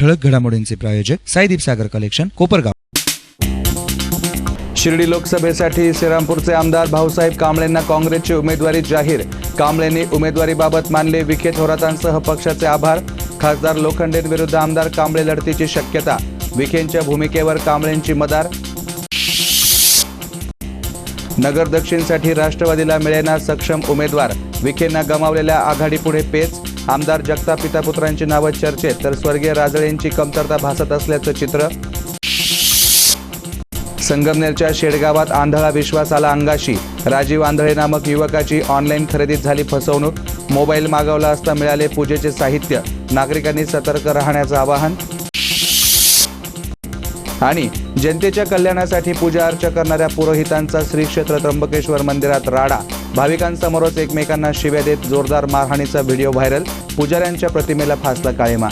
ठळक घडामोडींचे प्रायोजक साईदीप सागर कलेक्शन, कोपरगाव। शिर्डी लोकसभेसाठी श्रीरामपूरचे आमदार भाऊसाहेब कांबळेंना काँग्रेसची उमेदवारी जाहीर। कांबळेंनी उमेदवारीबाबत मानले विखे थोरातांसह पक्षाचे आभार। खासदार लोखंडेंविरुद्ध आमदार कांबळे लढतीची शक्यता। विखेंच्या भूमिकेवर कांबळेंची मदार। नगर दक्षिणसाठी राष्ट्रवादीला मिळेना सक्षम उमेदवार। विखेंना गमावलेल्या आघाडीपुढे पेच। आमदार जगताप पितापुत्रांची नावं चर्चेत, तर स्वर्गीय राजळेंची कमतरता भासत असल्याचं चित्र। संगमनेरच्या शेडगावात आंधळा विश्वास आला अंगाशी। राजीव आंधळे नामक युवकाची ऑनलाईन खरेदीत झाली फसवणूक। मोबाईल मागवला असता मिळाले पूजेचे साहित्य। नागरिकांनी सतर्क राहण्याचं आवाहन। आणि जनतेच्या कल्याणासाठी पूजा अर्चा करणाऱ्या पुरोहितांचा श्री क्षेत्र त्र्यंबकेश्वर मंदिरात राडा। भाविकांसमोरच एकमेकांना शिव्या देत जोरदार मारहाणीचा व्हिडिओ व्हायरल। पुजाऱ्यांच्या प्रतिमेला फासला काळिमा।